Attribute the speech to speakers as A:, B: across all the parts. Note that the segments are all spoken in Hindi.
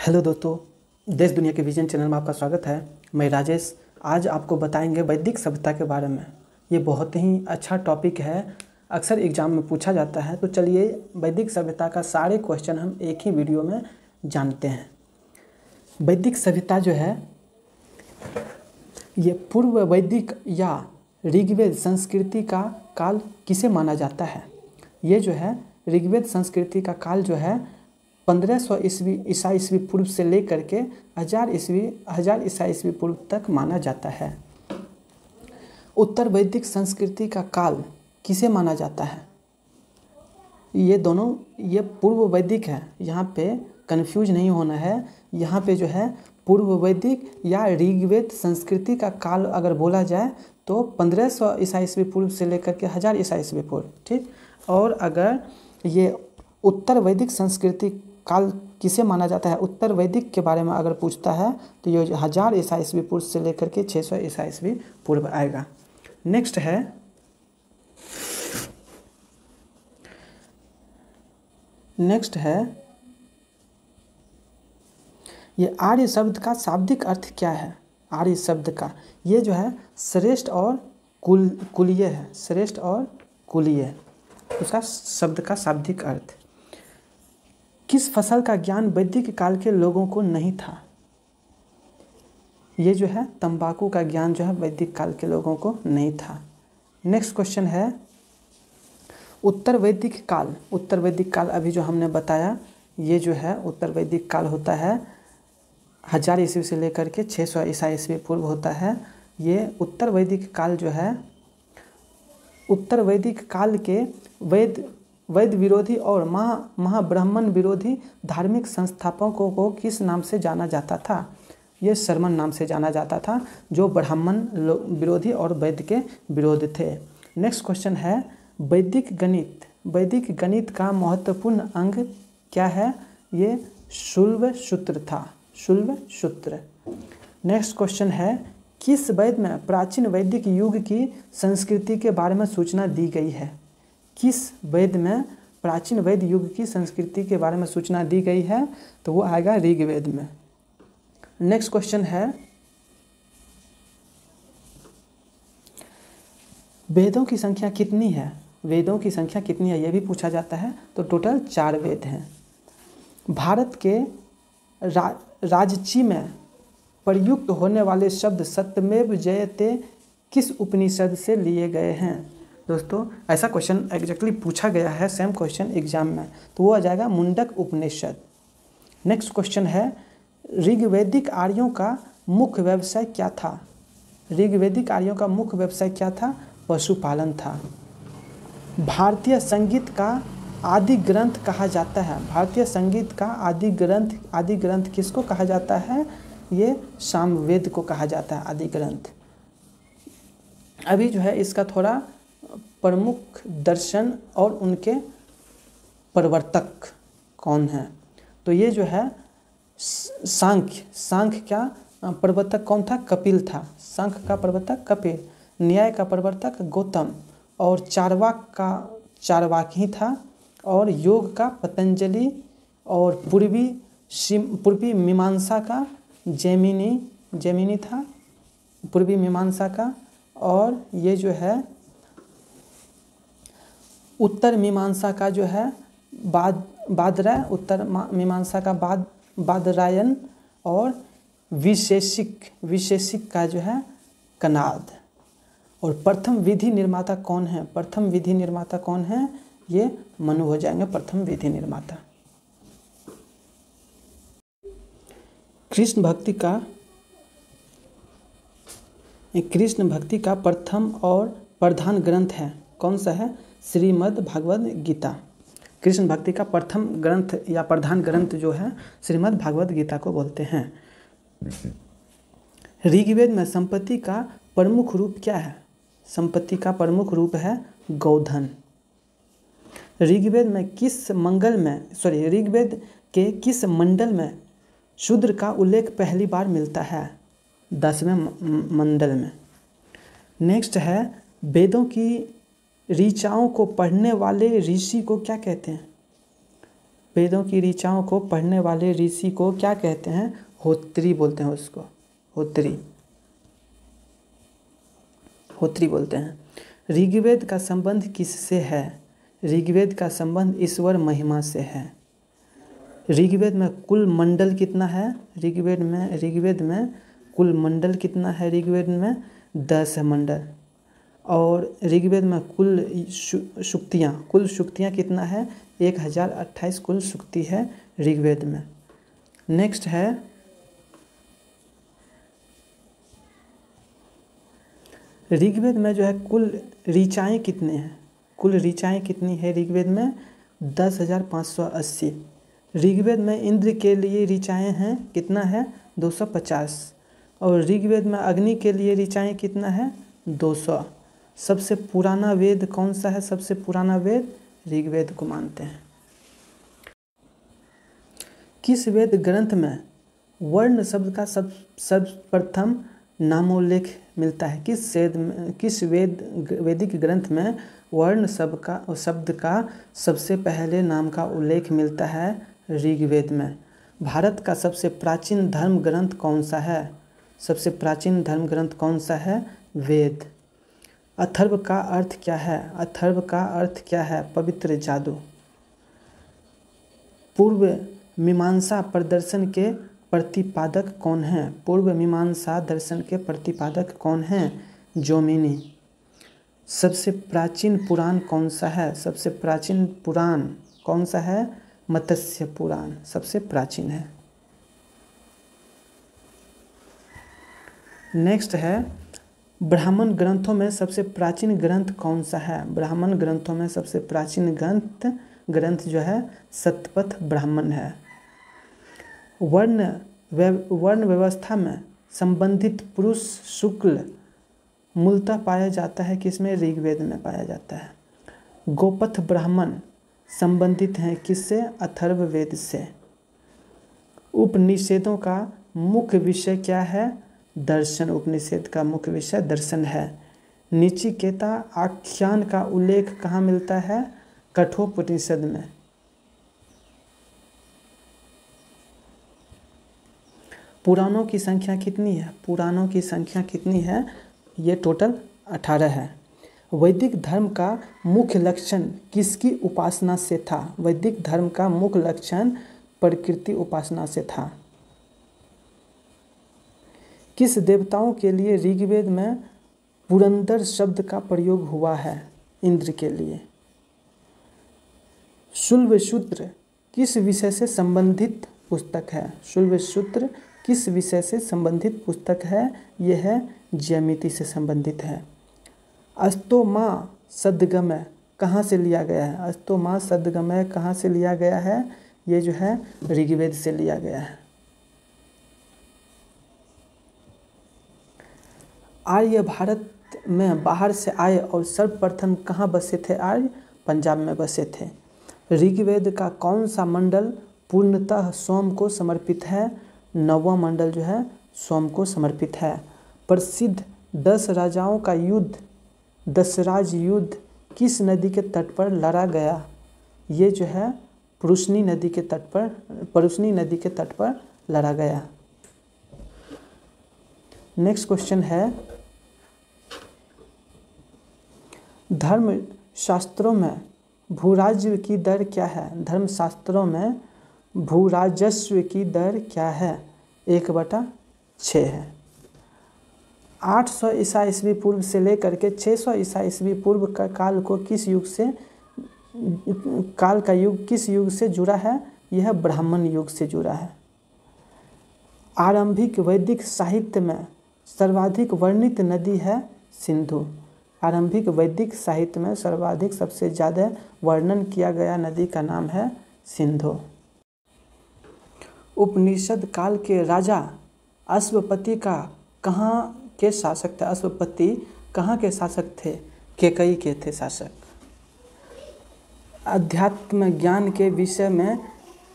A: हेलो दोस्तों, देश दुनिया के विजन चैनल में आपका स्वागत है। मैं राजेश। आज आपको बताएंगे वैदिक सभ्यता के बारे में। ये बहुत ही अच्छा टॉपिक है, अक्सर एग्जाम में पूछा जाता है। तो चलिए वैदिक सभ्यता का सारे क्वेश्चन हम एक ही वीडियो में जानते हैं। वैदिक सभ्यता जो है ये पूर्व वैदिक या ऋग्वेद संस्कृति का काल किसे माना जाता है। ये जो है ऋग्वेद संस्कृति का काल जो है 1500 ईसा ईस्वी पूर्व से लेकर के 1000 ईसा ईस्वी पूर्व तक माना जाता है। उत्तर वैदिक संस्कृति का काल किसे माना जाता है। ये दोनों ये पूर्व वैदिक है, यहाँ पे कंफ्यूज नहीं होना है। यहाँ पे जो है पूर्व वैदिक या ऋग्वेद संस्कृति का काल अगर बोला जाए तो 1500 ईसा ईस्वी पूर्व से लेकर के 1000 ईसा ईस्वी पूर्व, ठीक। और अगर ये उत्तर वैदिक संस्कृति काल किसे माना जाता है, उत्तर वैदिक के बारे में अगर पूछता है तो ये 1000 ईसा ईस्वी पूर्व से लेकर के 600 ईसा ईस्वी पूर्व आएगा। नेक्स्ट है ये आर्य शब्द का शाब्दिक अर्थ क्या है। आर्य शब्द का ये जो है श्रेष्ठ और कुलीय है, श्रेष्ठ और कुलीय, उसका शब्द का शाब्दिक अर्थ। किस फसल का ज्ञान वैदिक काल के लोगों को नहीं था। ये जो है तंबाकू का ज्ञान जो है वैदिक काल के लोगों को नहीं था। नेक्स्ट क्वेश्चन है उत्तर वैदिक काल। उत्तर वैदिक काल अभी जो हमने बताया, ये जो है उत्तर वैदिक काल होता है 1000 ईस्वी से लेकर के 600 ईसा ईस्वी पूर्व होता है। ये उत्तर वैदिक काल जो है, उत्तर वैदिक काल के वैद विरोधी और महाब्राह्मण विरोधी धार्मिक संस्थापकों को किस नाम से जाना जाता था। ये शर्मन नाम से जाना जाता था, जो ब्राह्मण विरोधी और वैद के विरोध थे। नेक्स्ट क्वेश्चन है वैदिक गणित। वैदिक गणित का महत्वपूर्ण अंग क्या है। ये शुल्ब सूत्र था, शुल्ब सूत्र। नेक्स्ट क्वेश्चन है किस वेद में प्राचीन वैदिक युग की संस्कृति के बारे में सूचना दी गई है। किस वेद में प्राचीन वैद युग की संस्कृति के बारे में सूचना दी गई है, तो वो आएगा ऋग्वेद में। नेक्स्ट क्वेश्चन है वेदों की संख्या कितनी है। वेदों की संख्या कितनी है ये भी पूछा जाता है। तो टोटल 4 वेद हैं। भारत के राजची में प्रयुक्त होने वाले शब्द सत्यमेव जयते किस उपनिषद से लिए गए हैं। दोस्तों ऐसा क्वेश्चन एग्जैक्टली पूछा गया है, सेम क्वेश्चन एग्जाम में, तो वो आ जाएगा मुंडक उपनिषद। नेक्स्ट क्वेश्चन है ऋग्वैदिक आर्यों का मुख्य व्यवसाय क्या था। ऋग्वैदिक आर्यों का मुख्य व्यवसाय क्या था। पशुपालन था। भारतीय संगीत का आदि ग्रंथ कहा जाता है। भारतीय संगीत का आदि ग्रंथ किसको कहा जाता है। ये सामवेद को कहा जाता है आदि ग्रंथ। अभी जो है इसका थोड़ा प्रमुख दर्शन और उनके प्रवर्तक कौन हैं, तो ये जो है सांख्य का प्रवर्तक कौन था। कपिल था। सांख्य का प्रवर्तक कपिल, न्याय का प्रवर्तक गौतम, और चार्वाक का चार्वाक ही था, और योग का पतंजलि, और पूर्वी मीमांसा का जैमिनी था, पूर्वी मीमांसा का। और ये जो है उत्तर मीमांसा का जो है बादरायण, उत्तर मीमांसा का बादरायण, और विशेषिक का जो है कनाद। और प्रथम विधि निर्माता कौन है। प्रथम विधि निर्माता कौन है। ये मनु हो जाएंगे प्रथम विधि निर्माता। कृष्ण भक्ति का प्रथम और प्रधान ग्रंथ है कौन सा है। श्रीमद् भागवत गीता। कृष्ण भक्ति का प्रथम ग्रंथ या प्रधान ग्रंथ जो है श्रीमद् भागवत गीता को बोलते हैं। ऋग्वेद में संपत्ति का प्रमुख रूप क्या है। संपत्ति का प्रमुख रूप है गौधन। ऋग्वेद के किस मंडल में शूद्र का उल्लेख पहली बार मिलता है। 10वें मंडल में। नेक्स्ट है वेदों की ऋचाओं को पढ़ने वाले ऋषि को क्या कहते हैं। वेदों की ऋचाओं को पढ़ने वाले ऋषि को क्या कहते हैं? होत्री बोलते हैं उसको, होत्री बोलते हैं। ऋग्वेद का संबंध किससे है? ऋग्वेद का संबंध ईश्वर महिमा से है। ऋग्वेद में कुल मंडल कितना है? ऋग्वेद में कुल मंडल कितना है? ऋग्वेद में 10 है मंडल। और ऋग्वेद में कुल सूक्तियाँ कितना है? 1028 कुल सूक्ति है ऋग्वेद में। नेक्स्ट है ऋग्वेद में जो है कुल ऋचाएँ कितने हैं? कुल ऋचाएँ कितनी है ऋग्वेद में? 10,580। ऋग्वेद में इंद्र के लिए ऋचाएँ हैं कितना है? 250। और ऋग्वेद में अग्नि के लिए ऋचाएँ कितना है? 200। सबसे पुराना वेद कौन सा है? सबसे पुराना वेद ऋग्वेद को मानते हैं। किस वेद ग्रंथ में वर्ण शब्द का सर्वप्रथम नामोल्लेख मिलता है? किस वैदिक ग्रंथ में वर्ण शब्द का सबसे पहले नाम का उल्लेख मिलता है? ऋग्वेद में। भारत का सबसे प्राचीन धर्म ग्रंथ कौन सा है? सबसे प्राचीन धर्म ग्रंथ कौन सा है? वेद। अथर्व का अर्थ क्या है? अथर्व का अर्थ क्या है? पवित्र जादू। पूर्व मीमांसा प्रदर्शन के प्रतिपादक कौन है? पूर्व मीमांसा दर्शन के प्रतिपादक कौन हैं? जोमिनी। सबसे प्राचीन पुराण कौन सा है? सबसे प्राचीन पुराण कौन सा है? मत्स्य पुराण सबसे प्राचीन है। नेक्स्ट है ब्राह्मण ग्रंथों में सबसे प्राचीन ग्रंथ कौन सा है? ब्राह्मण ग्रंथों में सबसे प्राचीन ग्रंथ जो है शतपथ ब्राह्मण है। वर्ण व्यवस्था में संबंधित पुरुष शुक्ल मूलतः पाया जाता है किसमें? ऋग्वेद में पाया जाता है। गोपथ ब्राह्मण संबंधित हैं किससे? अथर्ववेद से। उपनिषदों का मुख्य विषय क्या है? दर्शन। उपनिषद का मुख्य विषय दर्शन है। नचिकेता आख्यान का उल्लेख कहाँ मिलता है? कठोपनिषद में। पुराणों की संख्या कितनी है? पुराणों की संख्या कितनी है? ये टोटल 18 है। वैदिक धर्म का मुख्य लक्षण किसकी उपासना से था? वैदिक धर्म का मुख्य लक्षण प्रकृति उपासना से था। किस देवताओं के लिए ऋग्वेद में पुरंदर शब्द का प्रयोग हुआ है? इंद्र के लिए। शुल्बसूत्र किस विषय से संबंधित पुस्तक है? शुल्बसूत्र किस विषय से संबंधित पुस्तक है? यह है ज्यामिति से संबंधित है। अस्तोमा सद्गमय कहाँ से लिया गया है? अस्तोमा सद्गमय कहाँ से लिया गया है? ये जो है ऋग्वेद से लिया गया है। आर्य भारत में बाहर से आए और सर्वप्रथम कहाँ बसे थे? आर्य पंजाब में बसे थे। ऋग्वेद का कौन सा मंडल पूर्णतः सोम को समर्पित है? 9वां मंडल जो है सोम को समर्पित है। प्रसिद्ध 10 राजाओं का युद्ध दशराज युद्ध किस नदी के तट पर लड़ा गया? ये जो है परुष्णी नदी के तट पर लड़ा गया। नेक्स्ट क्वेश्चन है धर्म शास्त्रों में भूराजस्व की दर क्या है? धर्मशास्त्रों में भूराजस्व की दर क्या है? 1/6 है। 800 ईसा ईस्वी पूर्व से लेकर के 600 ईसा ईस्वी पूर्व का काल किस युग से जुड़ा है? यह ब्राह्मण युग से जुड़ा है। आरंभिक वैदिक साहित्य में सर्वाधिक वर्णित नदी है सिंधु। आरंभिक वैदिक साहित्य में सर्वाधिक सबसे ज़्यादा वर्णन किया गया नदी का नाम है सिंधु। उपनिषद काल के राजा अश्वपति कहाँ के शासक थे? अश्वपति कहाँ के शासक थे? केकई के थे शासक। अध्यात्म ज्ञान के विषय में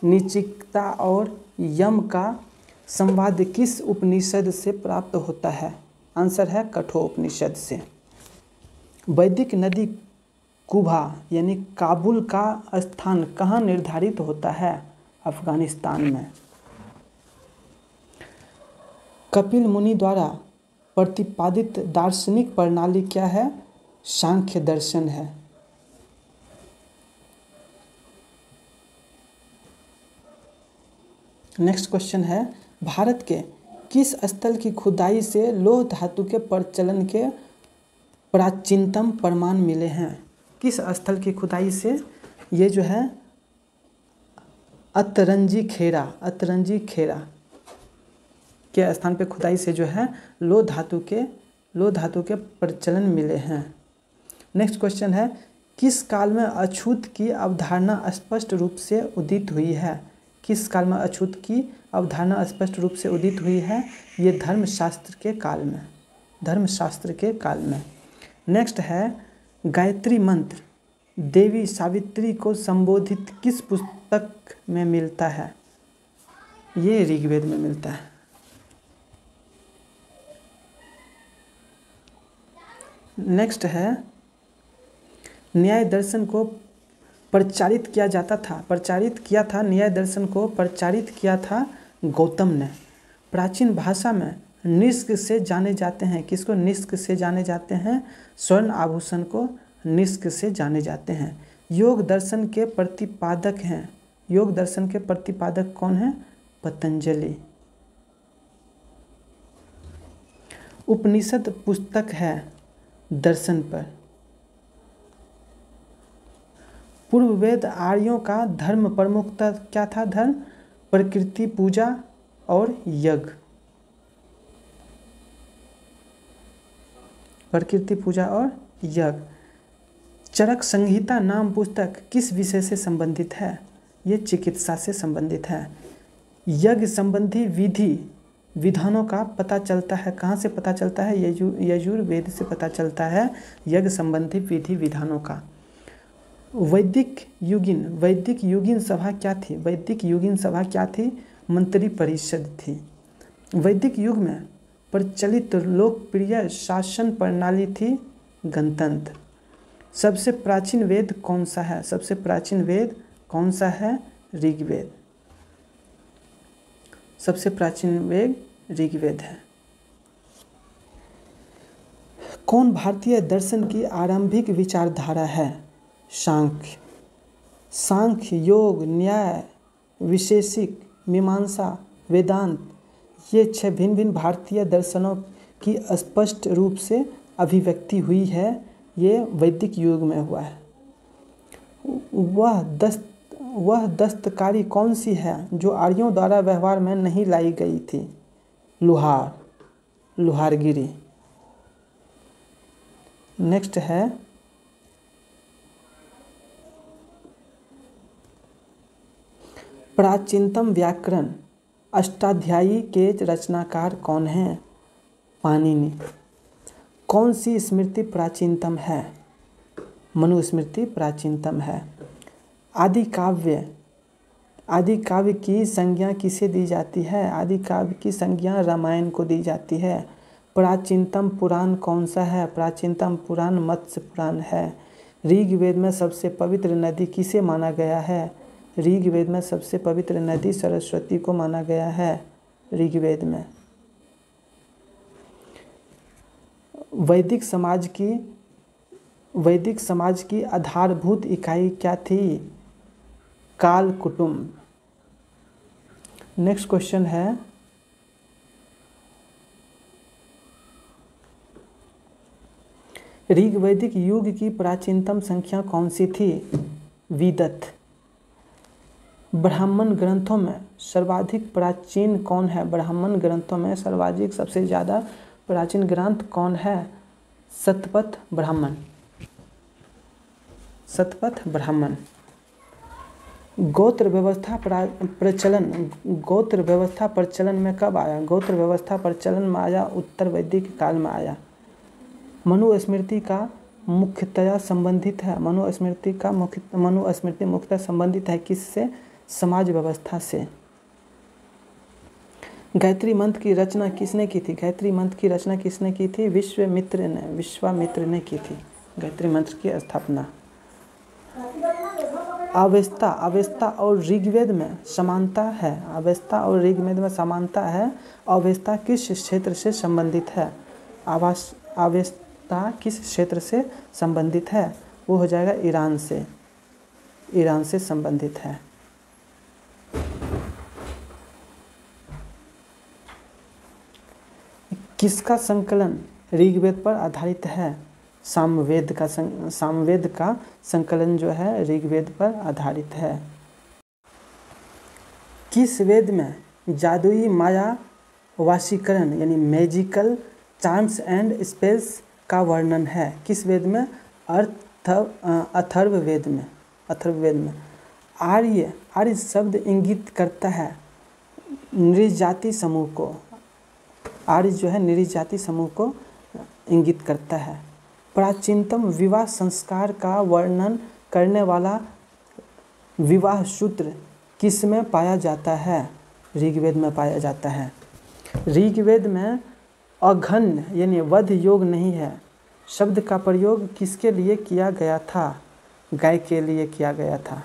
A: नचिकेता और यम का संवाद किस उपनिषद से प्राप्त होता है? आंसर है कठोपनिषद से। वैदिक नदी कुबा यानी काबुल का स्थान कहाँ निर्धारित होता है? अफगानिस्तान में। कपिल मुनि द्वारा प्रतिपादित दार्शनिक प्रणाली क्या है? सांख्य दर्शन है। नेक्स्ट क्वेश्चन है, भारत के किस स्थल की खुदाई से लौह धातु के प्रचलन के प्राचीनतम प्रमाण मिले हैं? किस स्थल की खुदाई से? ये जो है अतरंजी खेरा के स्थान पे खुदाई से जो है लौह धातु के प्रचलन मिले हैं। नेक्स्ट क्वेश्चन है, किस काल में अछूत की अवधारणा स्पष्ट रूप से उदित हुई है? किस काल में अछूत की अवधारणा स्पष्ट रूप से उदित हुई है? ये धर्मशास्त्र के काल में। नेक्स्ट है, गायत्री मंत्र देवी सावित्री को संबोधित किस पुस्तक में मिलता है? ये ऋग्वेद में मिलता है। नेक्स्ट है, न्याय दर्शन को प्रचारित किया था गौतम ने। प्राचीन भाषा में निष्क से जाने जाते हैं। किसको निष्क से जाने जाते हैं? स्वर्ण आभूषण को निष्क से जाने जाते हैं। योग दर्शन के प्रतिपादक कौन है? पतंजलि। उपनिषद पुस्तक है दर्शन पर। पूर्व वेद आर्यों का धर्म प्रमुखता क्या था? धर्म प्रकृति पूजा और यज्ञ। चरक संहिता नाम पुस्तक किस विषय से संबंधित है? ये चिकित्सा से संबंधित है। यज्ञ संबंधी विधानों का पता चलता है, कहाँ से पता चलता है? यजुर्वेद से पता चलता है यज्ञ संबंधी विधानों का। वैदिक युगीन सभा क्या थी? मंत्री परिषद थी। वैदिक युग में प्रचलित लोकप्रिय शासन प्रणाली थी गणतंत्र। सबसे प्राचीन वेद कौन सा है? ऋग्वेद। सबसे प्राचीन वेद ऋग्वेद है। कौन भारतीय दर्शन की आरंभिक विचारधारा है? सांख्य, योग, न्याय, वैशेषिक, मीमांसा, वेदांत, ये 6 भिन्न भारतीय दर्शनों की स्पष्ट रूप से अभिव्यक्ति हुई है। ये वैदिक युग में हुआ है। वह दस्तकारी कौन सी है जो आर्यों द्वारा व्यवहार में नहीं लाई गई थी? लुहारगिरी। नेक्स्ट है, प्राचीनतम व्याकरण अष्टाध्यायी के रचनाकार कौन हैं? पाणिनि। कौन सी स्मृति प्राचीनतम है? मनुस्मृति प्राचीनतम है। आदि काव्य की संज्ञा किसे दी जाती है? आदि काव्य की संज्ञा रामायण को दी जाती है। प्राचीनतम पुराण कौन सा है? प्राचीनतम पुराण मत्स्य पुराण है। ऋग्वेद में सबसे पवित्र नदी किसे माना गया है? ऋग्वेद में सबसे पवित्र नदी सरस्वती को माना गया है। ऋग्वेद में। वैदिक समाज की आधारभूत इकाई क्या थी? काल कुटुंब। नेक्स्ट क्वेश्चन है, ऋग्वैदिक युग की प्राचीनतम संख्या कौन सी थी? विदत। ब्राह्मण ग्रंथों में सर्वाधिक प्राचीन कौन है? ब्राह्मण ग्रंथों में सर्वाधिक सबसे ज़्यादा प्राचीन ग्रंथ कौन है? शतपथ ब्राह्मण। गोत्र व्यवस्था प्रचलन में कब आया? गोत्र व्यवस्था प्रचलन में आया उत्तर वैदिक काल में आया। मनुस्मृति का मुख्यतया संबंधित है। मनुस्मृति मुख्यतः संबंधित है किससे? समाज व्यवस्था से। गायत्री मंत्र की रचना किसने की थी? गायत्री मंत्र की रचना किसने की थी? विश्वामित्र ने की थी गायत्री मंत्र की स्थापना। अवेस्ता अवेस्ता और ऋग्वेद में समानता है। अवेस्ता और ऋग्वेद में समानता है। अवेस्ता किस क्षेत्र से संबंधित है? अवेस्ता किस क्षेत्र से संबंधित है? वो हो जाएगा ईरान से, ईरान से संबंधित है। किसका संकलन ऋग्वेद पर आधारित है? सामवेद का संकलन जो है ऋग्वेद पर आधारित है। किस वेद में जादुई माया वशीकरण यानी मैजिकल चार्म्स एंड स्पेल्स का वर्णन है? किस वेद में? अथर्ववेद में। अथर्ववेद में। आर्य शब्द इंगित करता है नृजाति समूह को। आर्य जो है नृजाति समूह को इंगित करता है। प्राचीनतम विवाह संस्कार का वर्णन करने वाला विवाह सूत्र किस में पाया जाता है? ऋग्वेद में पाया जाता है। ऋग्वेद में अघन्य यानी वध योग नहीं है शब्द का प्रयोग किसके लिए किया गया था? गाय के लिए किया गया था।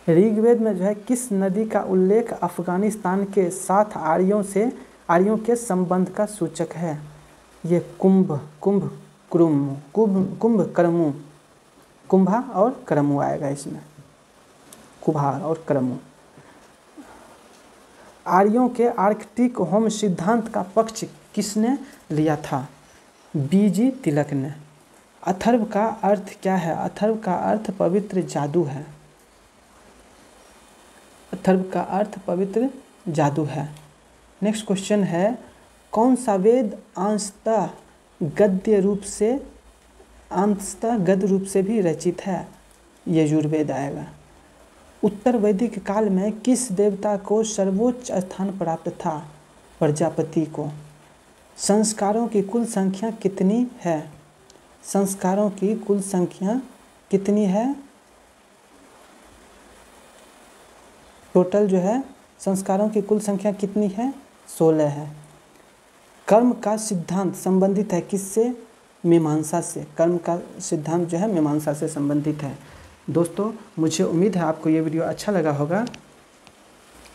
A: ऋग्वेद में जो है किस नदी का उल्लेख अफगानिस्तान के साथ आर्यों के संबंध का सूचक है? ये कुंभा और करमू आएगा इसमें। कुम्भा और करमू। आर्यों के आर्कटिक होम सिद्धांत का पक्ष किसने लिया था? बीजी तिलक ने। अथर्व का अर्थ क्या है? अथर्व का अर्थ पवित्र जादू है। अथर्व का अर्थ पवित्र जादू है। नेक्स्ट क्वेश्चन है कौन सा वेद अंशतः गद्य रूप से भी रचित है? यजुर्वेद आएगा। उत्तर वैदिक काल में किस देवता को सर्वोच्च स्थान प्राप्त था? प्रजापति को। संस्कारों की कुल संख्या कितनी है? संस्कारों की कुल संख्या कितनी है? टोटल जो है संस्कारों की कुल संख्या कितनी है? 16 है। कर्म का सिद्धांत संबंधित है किससे? मीमांसा से। कर्म का सिद्धांत जो है मीमांसा से संबंधित है। दोस्तों मुझे उम्मीद है आपको ये वीडियो अच्छा लगा होगा।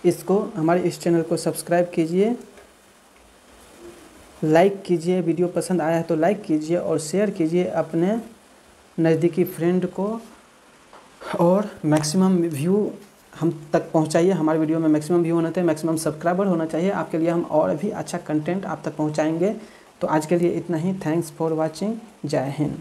A: इसको हमारे इस चैनल को सब्सक्राइब कीजिए, लाइक कीजिए। वीडियो पसंद आया है तो लाइक कीजिए और शेयर कीजिए अपने नज़दीकी फ्रेंड को, और मैक्सिमम व्यू हम तक पहुंचाइए। हमारे वीडियो में मैक्सिमम व्यू होना चाहिए, मैक्सिमम सब्सक्राइबर होना चाहिए। आपके लिए हम और भी अच्छा कंटेंट आप तक पहुंचाएंगे। तो आज के लिए इतना ही। Thanks for watching. जय हिंद।